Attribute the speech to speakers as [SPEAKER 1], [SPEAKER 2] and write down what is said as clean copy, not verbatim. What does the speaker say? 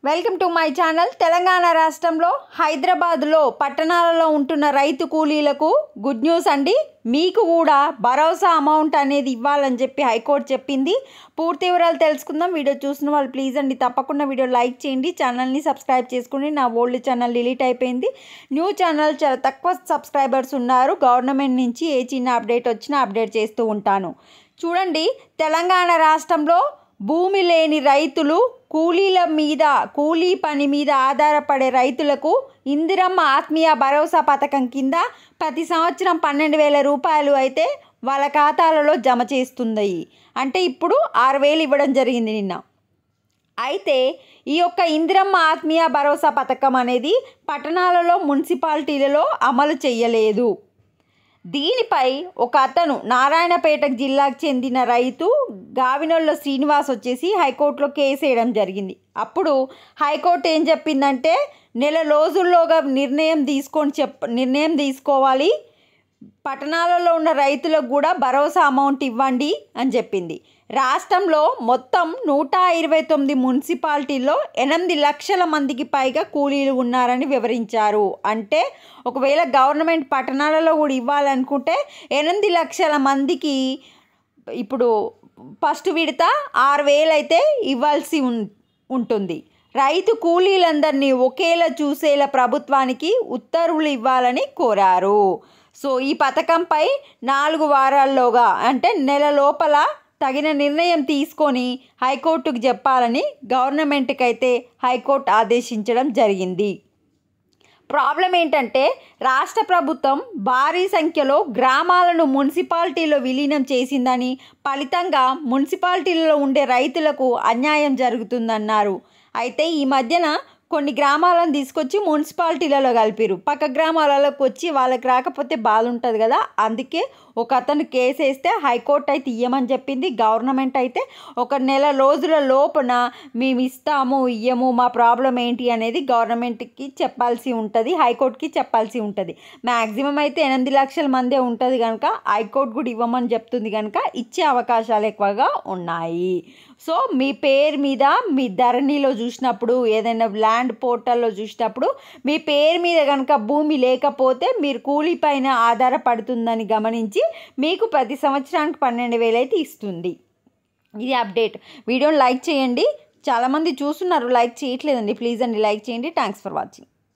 [SPEAKER 1] Welcome to my channel. Telangana రాష్ట్రంలో హైదరాబాద్లో పట్టణాలలో ఉంటున్న రైతు కూలీలకు గుడ్ న్యూస్ అండి. మీకు కూడా భరోసా అమౌంట్ అనేది ఇవ్వాలని చెప్పి హైకోర్టు చెప్పింది. పూర్తి వివరాలు తెలుసుకుందాం. వీడియో చూసిన వాళ్ళు ప్లీజ్ అండి తప్పకుండా వీడియో లైక్ చేయండి, ఛానల్ని సబ్స్క్రైబ్ చేసుకోండి. నా ఓల్డ్ ఛానల్ డిలీట్ అయిపోయింది, న్యూ ఛానల్ చాలా తక్కువ సబ్స్క్రైబర్స్ ఉన్నారు. గవర్నమెంట్ నుంచి ఏ చిన్న అప్డేట్ వచ్చినా అప్డేట్ చేస్తూ ఉంటాను. చూడండి, తెలంగాణ రాష్ట్రంలో భూమి లేని రైతులు, కూలీ పని మీద ఆధారపడే రైతులకు ఇందిరమ్మ ఆత్మీయ భరోసా పథకం కింద ప్రతి సంవత్సరం 12,000 రూపాయలు అయితే వాళ్ళ ఖాతాలలో జమ చేస్తుంది. అంటే ఇప్పుడు 6,000 ఇవ్వడం జరిగింది నిన్న. అయితే ఈ యొక్క ఇందిరమ్మ ఆత్మీయ భరోసా పథకం అనేది పట్టణాలలో మున్సిపాలిటీలలో అమలు చేయలేదు. దీనిపై ఒక అతను నారాయణపేట జిల్లాకు చెందిన రైతు గావినోళ్ళ శ్రీనివాస్ వచ్చేసి హైకోర్టులో కేసు వేయడం జరిగింది. అప్పుడు హైకోర్టు ఏం చెప్పిందంటే, నెల రోజుల్లోగా నిర్ణయం తీసుకోవాలి, పట్టణాలలో ఉన్న రైతులకు కూడా భరోసా అమౌంట్ ఇవ్వండి అని చెప్పింది. రాష్ట్రంలో మొత్తం 129 మున్సిపాలిటీల్లో 8 లక్షల మందికి పైగా కూలీలు ఉన్నారని వివరించారు. అంటే ఒకవేళ గవర్నమెంట్ పట్టణాలలో కూడా ఇవ్వాలనుకుంటే 8 లక్షల మందికి ఇప్పుడు ఫస్ట్ విడత 6,000 అయితే ఇవ్వాల్సి ఉంటుంది. రైతు కూలీలందరినీ ఒకేలా చూసేలా ప్రభుత్వానికి ఉత్తర్వులు ఇవ్వాలని కోరారు. సో ఈ పథకంపై 4 వారాల్లోగా అంటే నెల లోపల తగిన నిర్ణయం తీసుకొని హైకోర్టుకు చెప్పాలని గవర్నమెంట్కి అయితే హైకోర్టు ఆదేశించడం జరిగింది. ప్రాబ్లం ఏంటంటే, రాష్ట్ర ప్రభుత్వం భారీ సంఖ్యలో గ్రామాలను మున్సిపాలిటీలో విలీనం చేసిందని, ఫలితంగా మున్సిపాలిటీలలో ఉండే రైతులకు అన్యాయం జరుగుతుందన్నారు. అయితే ఈ మధ్యన కొన్ని గ్రామాలను తీసుకొచ్చి మున్సిపాలిటీలలో కలిపిరు. పక్క గ్రామాలలోకి వచ్చి వాళ్ళకి రాకపోతే బాధ ఉంటుంది కదా, అందుకే ఒక అతను కేసు వేస్తే హైకోర్టు అయితే ఇయ్యమని చెప్పింది. గవర్నమెంట్ అయితే ఒక నెల రోజుల లోపున మేము ఇస్తాము ఇయ్యము మా ప్రాబ్లం ఏంటి అనేది గవర్నమెంట్కి చెప్పాల్సి ఉంటుంది, హైకోర్టుకి చెప్పాల్సి ఉంటుంది. మ్యాక్సిమం అయితే 8 లక్షల మందే ఉంటుంది కనుక హైకోర్టు కూడా ఇవ్వమని చెప్తుంది కనుక ఇచ్చే అవకాశాలు ఎక్కువగా ఉన్నాయి. సో మీ పేరు మీద మీ ధరణిలో చూసినప్పుడు, ఏదైనా ల్యాండ్ పోర్టల్లో చూసినప్పుడు మీ పేరు మీద కనుక భూమి లేకపోతే మీరు కూలీ పైన ఆధారపడుతుందని గమనించి మీకు ప్రతి సంవత్సరానికి 12,000 అయితే ఇస్తుంది. ఇది అప్డేట్. వీడియోని లైక్ చేయండి. చాలామంది చూస్తున్నారు, లైక్ చేయట్లేదండి. ప్లీజ్ అండి లైక్ చేయండి. Thanks for watching.